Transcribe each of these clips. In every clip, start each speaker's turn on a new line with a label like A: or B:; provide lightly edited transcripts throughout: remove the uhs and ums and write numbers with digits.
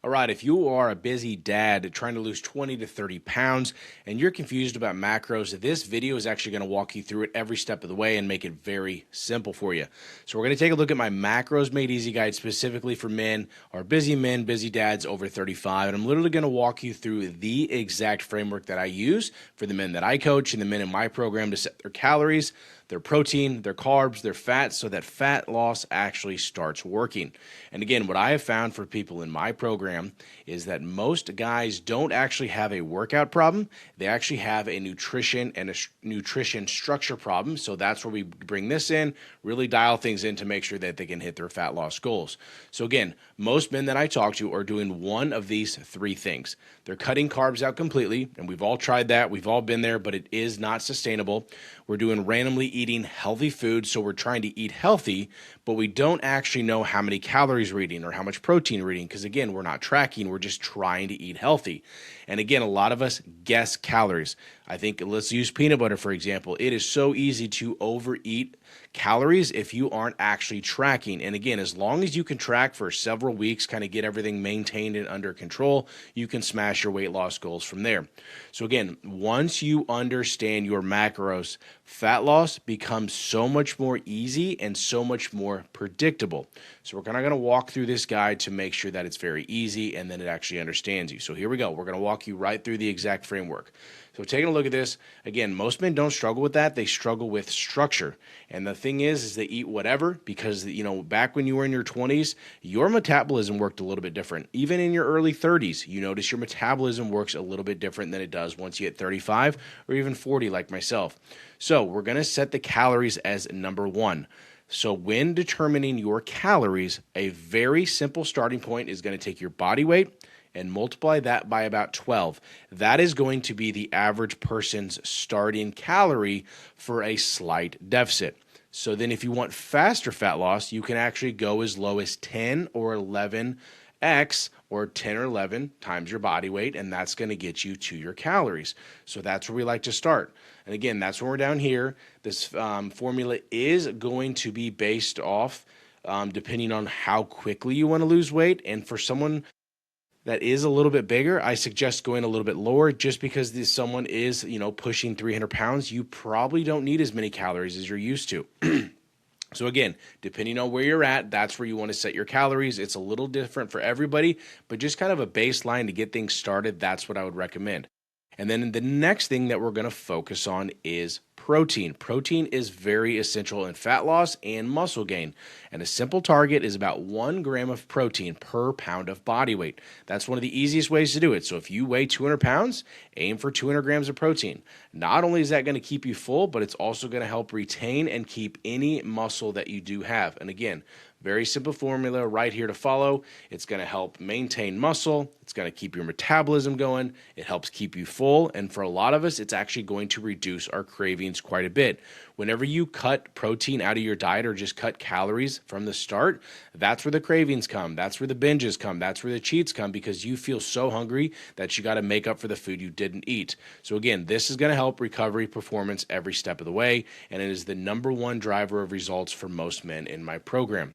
A: All right, if you are a busy dad trying to lose 20 to 30 pounds and you're confused about macros, this video is actually going to walk you through it every step of the way and make it very simple for you. So we're going to take a look at my macros made easy guide specifically for men men, busy dads over 35. And I'm literally going to walk you through the exact framework that I use for the men that I coach and the men in my program to set their calories, their protein, their carbs, their fats, so that fat loss actually starts working. And again, what I have found for people in my program is that most guys don't actually have a workout problem. They actually have a nutrition and a nutrition structure problem. So that's where we bring this in, really dial things in to make sure that they can hit their fat loss goals. So again, most men that I talk to are doing one of these three things. They're cutting carbs out completely, and we've all tried that. We've all been there, but it is not sustainable. We're doing randomly eating healthy food, so we're trying to eat healthy, but we don't actually know how many calories we're eating or how much protein we're eating because, again, we're not tracking. We're just trying to eat healthy. And again, a lot of us guess calories. I think let's use peanut butter, for example. It is so easy to overeat calories if you aren't actually tracking. And again, as long as you can track for several weeks, kind of get everything maintained and under control, you can smash your weight loss goals from there. So again, once you understand your macros, fat loss becomes so much more easy and so much more predictable. So we're kind of going to walk through this guide to make sure that it's very easy and then it actually understands you. So here we go. We're going to walk you right through the exact framework. So taking a look at this, again, most men don't struggle with that. They struggle with structure. And the thing is they eat whatever because, back when you were in your 20s, your metabolism worked a little bit different. Even in your early 30s, you notice your metabolism works a little bit different than it does once you hit 35 or even 40 like myself. So we're going to set the calories as number one. So when determining your calories, a very simple starting point is going to take your body weight and multiply that by about 12. That is going to be the average person's starting calorie for a slight deficit. So then if you want faster fat loss, you can actually go as low as 10 or 11x or 10 or 11 times your body weight, and that's going to get you to your calories. So that's where we like to start. And again, that's when we're down here. This formula is going to be based off depending on how quickly you want to lose weight. And for someone that is a little bit bigger, I suggest going a little bit lower just because someone is, pushing 300 pounds. You probably don't need as many calories as you're used to. So again, depending on where you're at, that's where you want to set your calories. It's a little different for everybody, but just kind of a baseline to get things started, that's what I would recommend. And then the next thing that we're going to focus on is protein. Protein is very essential in fat loss and muscle gain. And a simple target is about 1 gram of protein per pound of body weight. That's one of the easiest ways to do it. So if you weigh 200 pounds, aim for 200 grams of protein. Not only is that going to keep you full, but it's also going to help retain and keep any muscle that you do have. And again, very simple formula right here to follow. It's going to help maintain muscle. It's going to keep your metabolism going. It helps keep you full. And for a lot of us, it's actually going to reduce our cravings quite a bit. Whenever you cut protein out of your diet or just cut calories from the start, that's where the cravings come. That's where the binges come. That's where the cheats come because you feel so hungry that you got to make up for the food you didn't eat. So again, this is going to help recovery performance every step of the way. And it is the number one driver of results for most men in my program.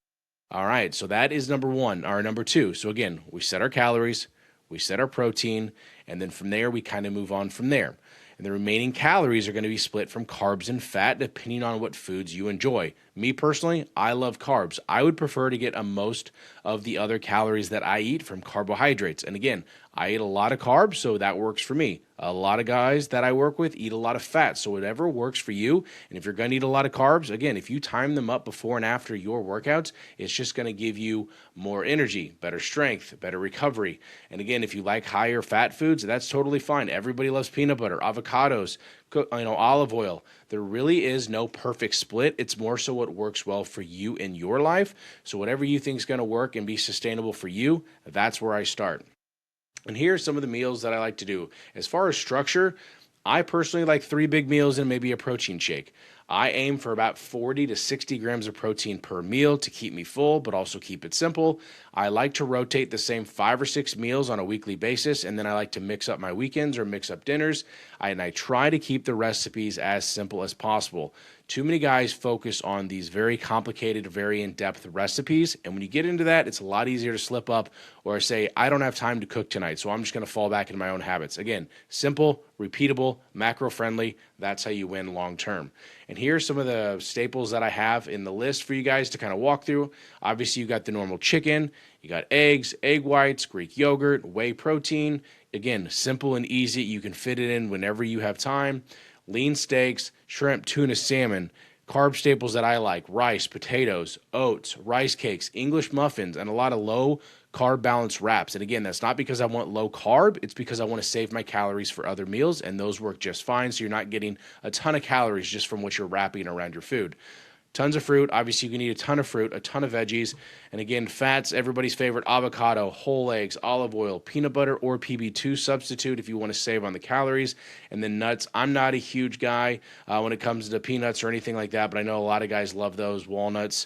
A: All right, so that is number one, or number two. So again, we set our calories, we set our protein, and then from there, we kind of move on from there. And the remaining calories are going to be split from carbs and fat depending on what foods you enjoy. Me personally, I love carbs. I would prefer to get most of the other calories that I eat from carbohydrates. And again, I eat a lot of carbs, so that works for me. A lot of guys that I work with eat a lot of fat, so whatever works for you. And if you're going to eat a lot of carbs, again, if you time them up before and after your workouts, it's just going to give you more energy, better strength, better recovery. And again, if you like higher fat foods, that's totally fine. Everybody loves peanut butter, avocados, olive oil. There really is no perfect split. It's more so what works well for you in your life. So whatever you think is going to work and be sustainable for you, that's where I start. And here's some of the meals that I like to do. As far as structure, I personally like 3 big meals and maybe a protein shake. I aim for about 40 to 60 grams of protein per meal to keep me full, but also keep it simple. I like to rotate the same 5 or 6 meals on a weekly basis, and then I like to mix up my weekends or mix up dinners. And I try to keep the recipes as simple as possible. Too many guys focus on these very complicated, very in-depth recipes, and when you get into that, it's a lot easier to slip up or say, I don't have time to cook tonight, so I'm just going to fall back into my own habits. Again, simple, repeatable, macro-friendly, that's how you win long-term. And here's some of the staples that I have in the list for you guys to kind of walk through. Obviously, you got the normal chicken, you got eggs, egg whites, Greek yogurt, whey protein. Again, simple and easy. You can fit it in whenever you have time. Lean steaks, shrimp, tuna, salmon, carb staples that I like, rice, potatoes, oats, rice cakes, English muffins, and a lot of low carb balanced wraps. And again, that's not because I want low carb, it's because I want to save my calories for other meals, and those work just fine, so you're not getting a ton of calories just from what you're wrapping around your food. Tons of fruit. Obviously, you can eat a ton of fruit, a ton of veggies. And again, fats, everybody's favorite, avocado, whole eggs, olive oil, peanut butter, or PB2 substitute if you want to save on the calories. And then nuts. I'm not a huge guy when it comes to peanuts or anything like that, but I know a lot of guys love those. Walnuts,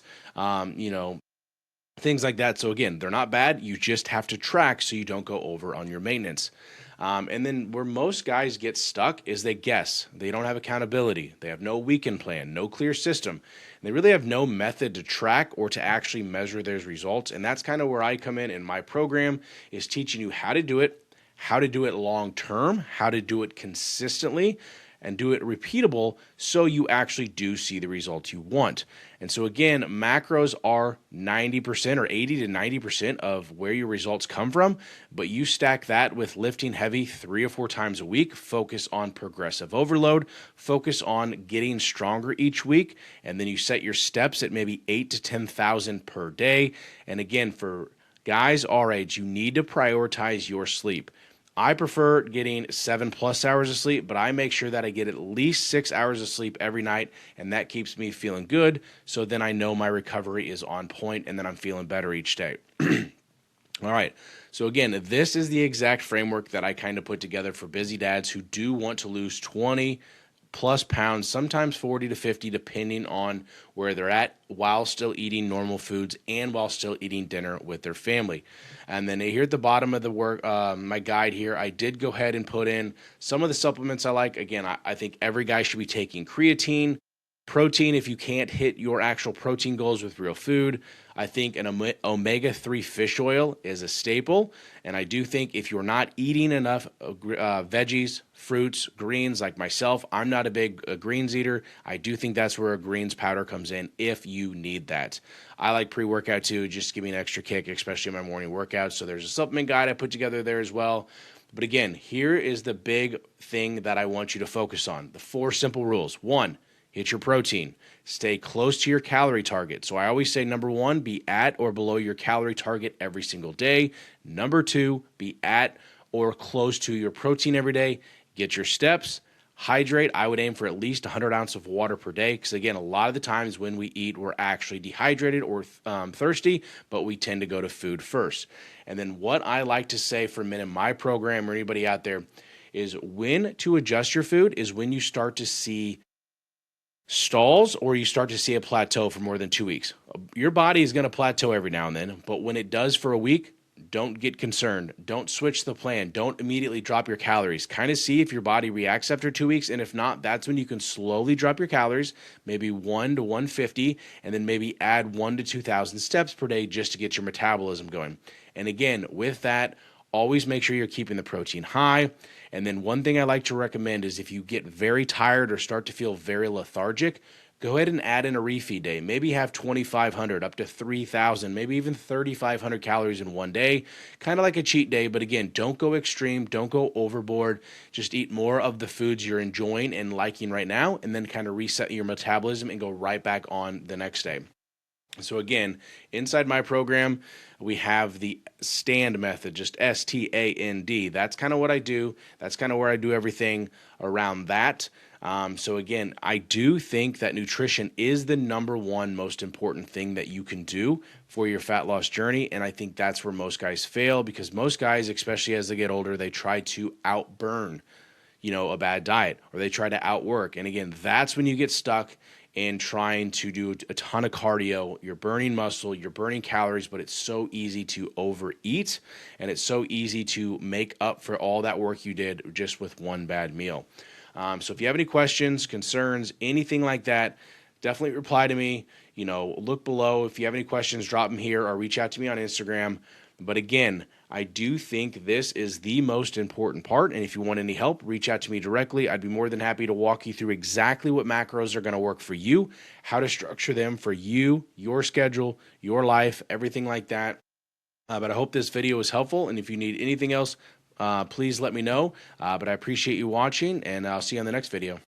A: things like that. So again, they're not bad. You just have to track so you don't go over on your maintenance. And then where most guys get stuck is they guess. They don't have accountability. They have no weekend plan, no clear system. And they really have no method to track or to actually measure their results. And that's kind of where I come in my program, is teaching you how to do it long term, how to do it consistently, and do it repeatable so you actually do see the results you want. And so again, macros are 90% or 80 to 90% of where your results come from, but you stack that with lifting heavy 3 or 4 times a week, focus on progressive overload, focus on getting stronger each week, and then you set your steps at maybe 8 to 10,000 per day. And again, for guys our age, you need to prioritize your sleep. I prefer getting 7+ hours of sleep, but I make sure that I get at least 6 hours of sleep every night, and that keeps me feeling good. So then I know my recovery is on point, and then I'm feeling better each day. All right. So again, this is the exact framework that I kind of put together for busy dads who do want to lose 20+ pounds, sometimes 40 to 50, depending on where they're at, while still eating normal foods and while still eating dinner with their family. And then here at the bottom of the work, my guide here, I did go ahead and put in some of the supplements I like. Again, I think every guy should be taking creatine, protein if you can't hit your actual protein goals with real food. I think an omega-3 fish oil is a staple, and I do think if you're not eating enough veggies, fruits, greens like myself, I'm not a big greens eater. I do think that's where a greens powder comes in if you need that. I like pre-workout too, just to give me an extra kick, especially in my morning workouts. So there's a supplement guide I put together there as well. But again, here is the big thing that I want you to focus on. The 4 simple rules. 1, hit your protein. Stay close to your calorie target. So I always say, number 1, be at or below your calorie target every single day. Number 2, be at or close to your protein every day. Get your steps. Hydrate. I would aim for at least 100 ounces of water per day, because again, a lot of the times when we eat, we're actually dehydrated or thirsty, but we tend to go to food first. And then what I like to say for men in my program or anybody out there is, when to adjust your food is when you start to see stalls or you start to see a plateau for more than 2 weeks. Your body is going to plateau every now and then, but when it does for a week, don't get concerned. Don't switch the plan. Don't immediately drop your calories. Kind of see if your body reacts after 2 weeks, and if not, that's when you can slowly drop your calories, maybe 1 to 150, and then maybe add 1 to 2,000 steps per day just to get your metabolism going. And again, with that, always make sure you're keeping the protein high. And then one thing I like to recommend is, if you get very tired or start to feel very lethargic, go ahead and add in a refeed day. Maybe have 2,500 up to 3,000, maybe even 3,500 calories in one day, kind of like a cheat day. But again, don't go extreme, don't go overboard. Just eat more of the foods you're enjoying and liking right now, and then kind of reset your metabolism and go right back on the next day. So again, inside my program, we have the STAND method, just STAND. That's kind of what I do. That's kind of where I do everything around that. So again, I do think that nutrition is the number 1 most important thing that you can do for your fat loss journey. And I think that's where most guys fail, because most guys, especially as they get older, they try to outburn, a bad diet, or they try to outwork. And again, that's when you get stuck in trying to do a ton of cardio. You're burning muscle, you're burning calories, but it's so easy to overeat, and it's so easy to make up for all that work you did just with one bad meal. So if you have any questions, concerns, anything like that, definitely reply to me. Look below. If you have any questions, drop them here or reach out to me on Instagram. But again, I do think this is the most important part. And if you want any help, reach out to me directly. I'd be more than happy to walk you through exactly what macros are going to work for you, how to structure them for you, your schedule, your life, everything like that. But I hope this video was helpful. And if you need anything else, please let me know. But I appreciate you watching, and I'll see you on the next video.